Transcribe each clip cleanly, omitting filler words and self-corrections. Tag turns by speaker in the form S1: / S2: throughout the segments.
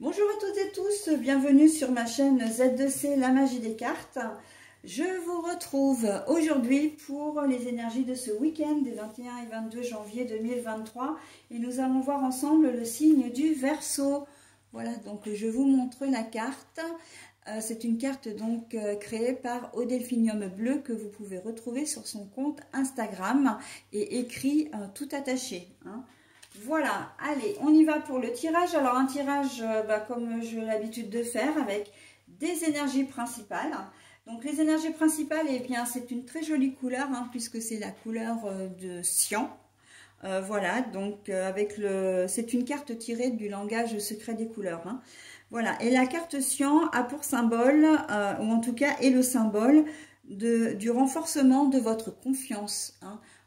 S1: Bonjour à toutes et tous, bienvenue sur ma chaîne Z2C, la magie des cartes. Je vous retrouve aujourd'hui pour les énergies de ce week-end des 21 et 22 janvier 2023 et nous allons voir ensemble le signe du Verseau. Voilà, donc je vous montre la carte. C'est une carte donc créée par Au Delphinium Bleu que vous pouvez retrouver sur son compte Instagram et écrit tout attaché. Voilà, allez, on y va pour le tirage. Alors un tirage comme j'ai l'habitude de faire avec des énergies principales. Donc les énergies principales, eh bien c'est une très jolie couleur puisque c'est la couleur de cyan. Voilà, donc c'est une carte tirée du langage secret des couleurs. Voilà, et la carte cyan a pour symbole, ou en tout cas est le symbole du renforcement de votre confiance.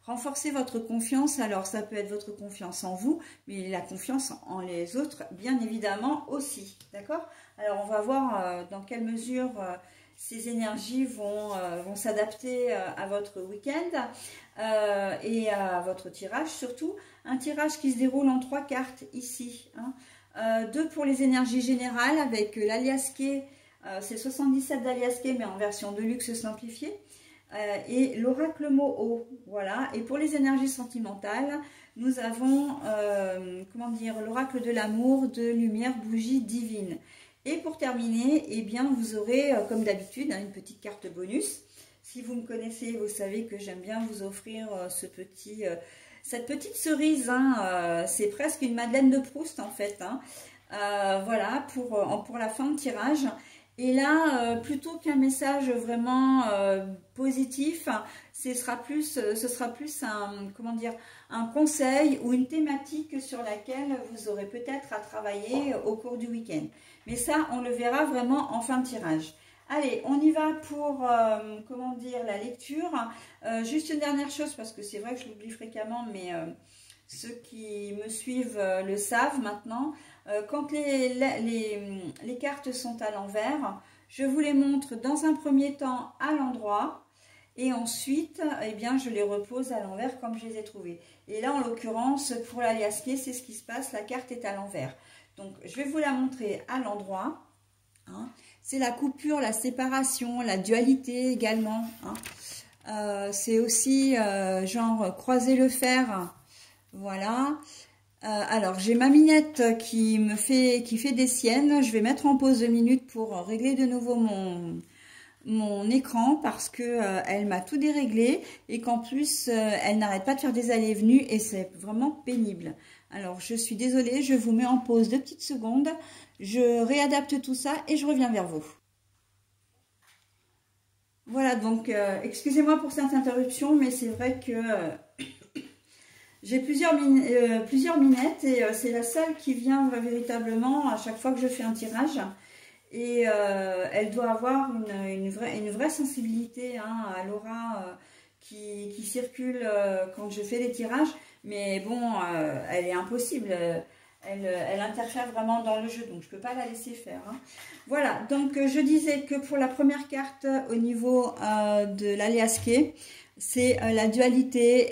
S1: Renforcer votre confiance, alors ça peut être votre confiance en vous, mais la confiance en les autres, bien évidemment aussi, d'accord? Alors on va voir dans quelle mesure ces énergies vont s'adapter à votre week-end et à votre tirage surtout. Un tirage qui se déroule en 3 cartes ici, 2 pour les énergies générales avec l'aliasqué, c'est 77 d'aliasqué mais en version de luxe simplifiée. Et l'oracle Moho, voilà. Et pour les énergies sentimentales, nous avons l'oracle de l'amour, de lumière, bougie divine. Et pour terminer, eh bien, vous aurez, comme d'habitude, une petite carte bonus. Si vous me connaissez, vous savez que j'aime bien vous offrir cette petite cerise. C'est presque une Madeleine de Proust, en fait. Voilà, pour la fin de tirage. Et là, plutôt qu'un message vraiment positif, ce sera plus un conseil ou une thématique sur laquelle vous aurez peut-être à travailler au cours du week-end. Mais ça, on le verra vraiment en fin de tirage. Allez, on y va pour la lecture. Juste une dernière chose, parce que c'est vrai que je l'oublie fréquemment, mais ceux qui me suivent le savent maintenant. Quand les cartes sont à l'envers, je vous les montre dans un premier temps à l'endroit et ensuite eh bien, je les repose à l'envers comme je les ai trouvées. Et là en l'occurrence pour l'aliasqué c'est ce qui se passe, la carte est à l'envers. Donc je vais vous la montrer à l'endroit. C'est la coupure, la séparation, la dualité également. C'est aussi genre croiser le fer. Voilà. Alors j'ai ma minette qui fait des siennes. Je vais mettre en pause 2 minutes pour régler de nouveau mon écran parce que elle m'a tout déréglé et qu'en plus elle n'arrête pas de faire des allées et venues et c'est vraiment pénible. Alors je suis désolée, je vous mets en pause 2 petites secondes. Je réadapte tout ça et je reviens vers vous. Voilà, donc excusez-moi pour cette interruption, mais c'est vrai que j'ai plusieurs minettes et c'est la seule qui vient véritablement à chaque fois que je fais un tirage. Et elle doit avoir une vraie sensibilité à l'aura qui circule quand je fais les tirages. Mais bon, elle est impossible. Elle interfère vraiment dans le jeu, donc je ne peux pas la laisser faire. Voilà, donc je disais que pour la première carte au niveau de l'aliasqué, c'est la dualité,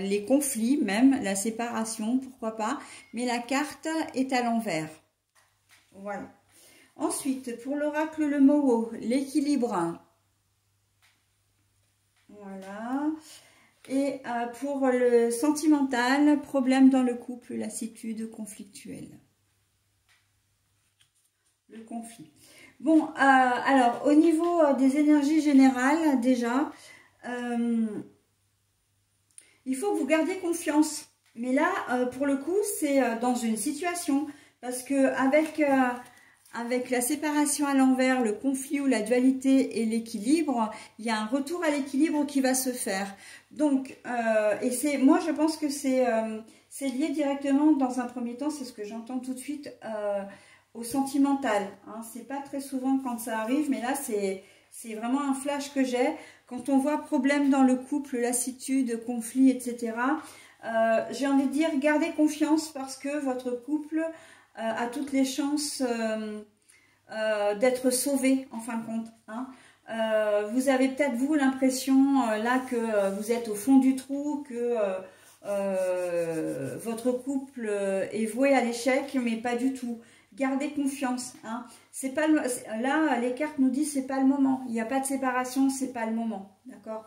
S1: les conflits même, la séparation, pourquoi pas. Mais la carte est à l'envers. Voilà. Ensuite, pour l'oracle le Moho, l'équilibre. Voilà. Et pour le sentimental, problème dans le couple, lassitude conflictuelle. Le conflit. Bon, alors au niveau des énergies générales, déjà, il faut que vous gardiez confiance. Mais là, pour le coup, c'est dans une situation. Parce que avec la séparation à l'envers, le conflit ou la dualité et l'équilibre, il y a un retour à l'équilibre qui va se faire. Donc, moi je pense que c'est lié directement dans un premier temps, c'est ce que j'entends tout de suite, au sentimental. C'est pas très souvent quand ça arrive, mais là c'est vraiment un flash que j'ai. Quand on voit problème dans le couple, lassitude, conflit, etc., j'ai envie de dire, gardez confiance parce que votre couple a toutes les chances d'être sauvé en fin de compte. Vous avez peut-être vous l'impression là que vous êtes au fond du trou, que votre couple est voué à l'échec, mais pas du tout. gardez confiance. Hein. C'est pas là, les cartes nous disent c'est pas le moment. Il n'y a pas de séparation, c'est pas le moment. D'accord.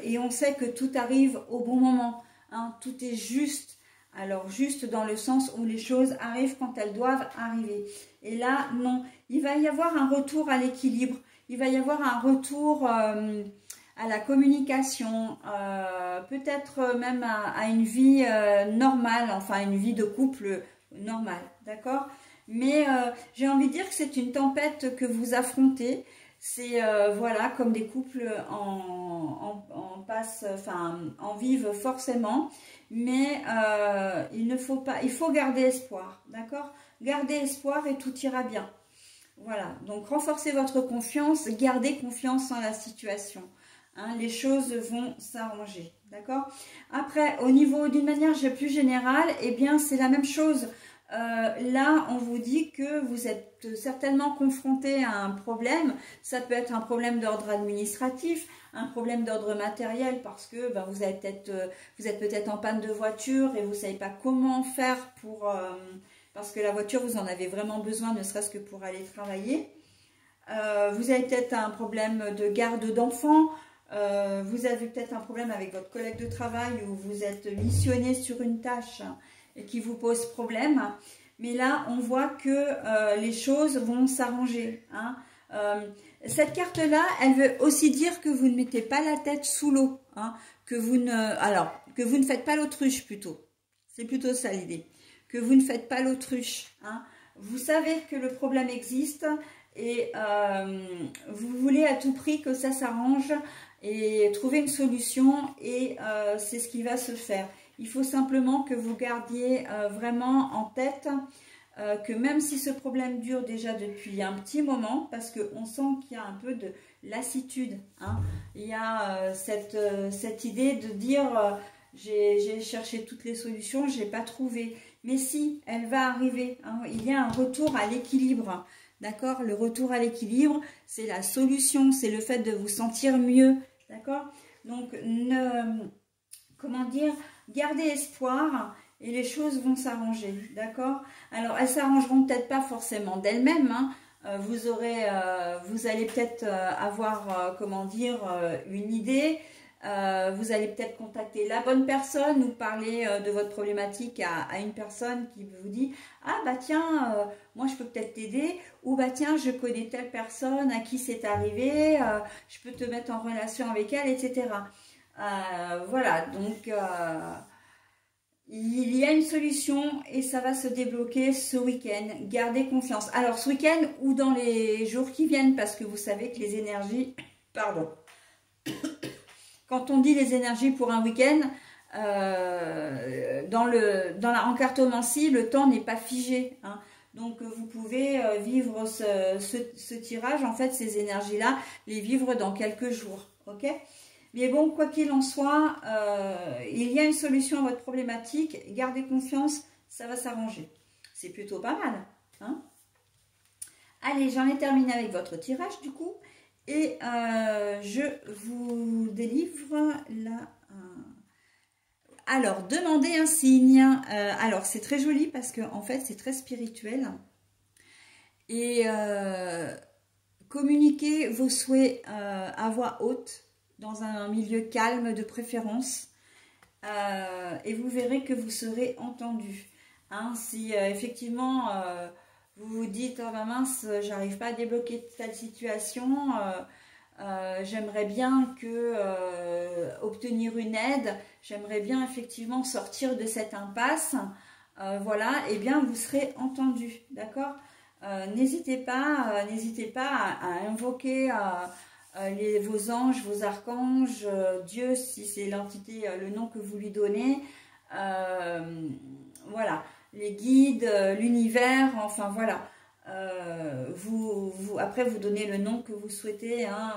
S1: Et on sait que tout arrive au bon moment. Hein. Tout est juste. Alors, juste dans le sens où les choses arrivent quand elles doivent arriver. Et là, non. Il va y avoir un retour à l'équilibre. Il va y avoir un retour à la communication. Peut-être même à une vie normale. Enfin, une vie de couple normale. D'accord? Mais j'ai envie de dire que c'est une tempête que vous affrontez. C'est voilà, comme des couples en vivent forcément, mais il faut garder espoir, d'accord? Gardez espoir et tout ira bien. Voilà, donc renforcez votre confiance, gardez confiance en la situation. Hein, les choses vont s'arranger, d'accord? Après, au niveau d'une manière plus générale, eh bien c'est la même chose. Là, on vous dit que vous êtes certainement confronté à un problème. Ça peut être un problème d'ordre administratif, un problème d'ordre matériel parce que ben, vous êtes peut-être en panne de voiture et vous ne savez pas comment faire pour... parce que la voiture, vous en avez vraiment besoin, ne serait-ce que pour aller travailler. Vous avez peut-être un problème de garde d'enfants. Vous avez peut-être un problème avec votre collègue de travail où vous êtes missionné sur une tâche et qui vous pose problème. Mais là, on voit que les choses vont s'arranger. Hein. Cette carte-là, elle veut aussi dire que vous ne mettez pas la tête sous l'eau. Hein, que vous ne faites pas l'autruche plutôt. C'est plutôt ça l'idée. Que vous ne faites pas l'autruche. Hein. Vous savez que le problème existe et vous voulez à tout prix que ça s'arrange et trouver une solution et c'est ce qui va se faire. Il faut simplement que vous gardiez vraiment en tête que même si ce problème dure déjà depuis un petit moment, parce qu'on sent qu'il y a un peu de lassitude, hein, il y a cette idée de dire j'ai cherché toutes les solutions, je n'ai pas trouvé. Mais si, elle va arriver. Hein, il y a un retour à l'équilibre. D'accord? Le retour à l'équilibre, c'est la solution, c'est le fait de vous sentir mieux. D'accord? Donc, comment dire, gardez espoir et les choses vont s'arranger. D'accord? Alors, elles s'arrangeront peut-être pas forcément d'elles-mêmes. Hein. Vous allez peut-être avoir, comment dire, une idée. Vous allez peut-être contacter la bonne personne ou parler de votre problématique à une personne qui vous dit « Ah bah tiens, moi je peux peut-être t'aider » ou « Bah tiens, je connais telle personne à qui c'est arrivé, je peux te mettre en relation avec elle, etc. » Voilà, donc il y a une solution et ça va se débloquer ce week-end. Gardez confiance. Alors ce week-end ou dans les jours qui viennent parce que vous savez que les énergies... Pardon. Quand on dit les énergies pour un week-end, dans la cartomancie, le temps n'est pas figé. Hein. Donc, vous pouvez vivre ce tirage, en fait, ces énergies-là, les vivre dans quelques jours. Ok? Mais bon, quoi qu'il en soit, il y a une solution à votre problématique. Gardez confiance, ça va s'arranger. C'est plutôt pas mal. Hein? Allez, j'en ai terminé avec votre tirage, du coup. Et je vous délivre là. Alors, demandez un signe. Alors, c'est très joli parce que en fait, c'est très spirituel. Et communiquez vos souhaits à voix haute, dans un milieu calme de préférence. Et vous verrez que vous serez entendu. Hein, si effectivement... vous vous dites, oh mince, j'arrive pas à débloquer telle situation, j'aimerais bien obtenir une aide, j'aimerais bien effectivement sortir de cette impasse, voilà, et bien vous serez entendu, d'accord? N'hésitez pas à invoquer vos anges, vos archanges, Dieu, si c'est l'entité, le nom que vous lui donnez, voilà. Les guides, l'univers, enfin voilà. Après, vous donnez le nom que vous souhaitez hein,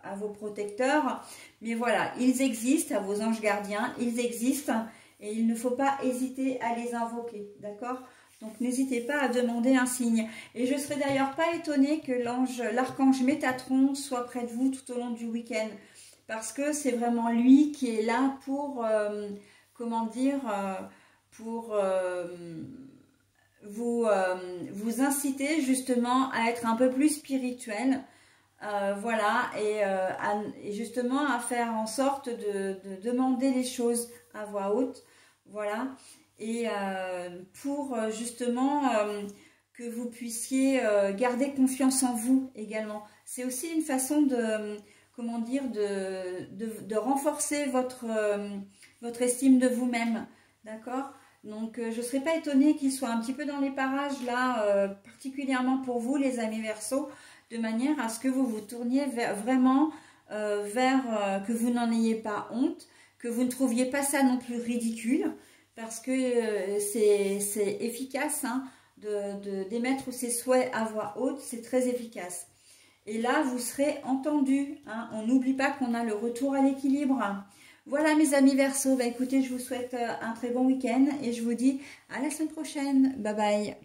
S1: à vos protecteurs. Mais voilà, ils existent, à vos anges gardiens, ils existent. Et il ne faut pas hésiter à les invoquer, d'accord? Donc, n'hésitez pas à demander un signe. Et je ne serais d'ailleurs pas étonnée que l'archange Métatron soit près de vous tout au long du week-end. Parce que c'est vraiment lui qui est là pour, comment dire... pour vous inciter justement à être un peu plus spirituel. Voilà, et justement à faire en sorte de demander les choses à voix haute. Voilà, et pour justement que vous puissiez garder confiance en vous également. C'est aussi une façon de, comment dire, de renforcer votre estime de vous-même, d'accord? Donc je ne serais pas étonnée qu'il soit un petit peu dans les parages là, particulièrement pour vous les amis Verseaux, de manière à ce que vous vous tourniez vraiment que vous n'en ayez pas honte, que vous ne trouviez pas ça non plus ridicule, parce que c'est efficace hein, d'émettre ses souhaits à voix haute, c'est très efficace. Et là, vous serez entendu. Hein. On n'oublie pas qu'on a le retour à l'équilibre. Voilà mes amis Verseaux, bah, écoutez, je vous souhaite un très bon week-end et je vous dis à la semaine prochaine. Bye bye.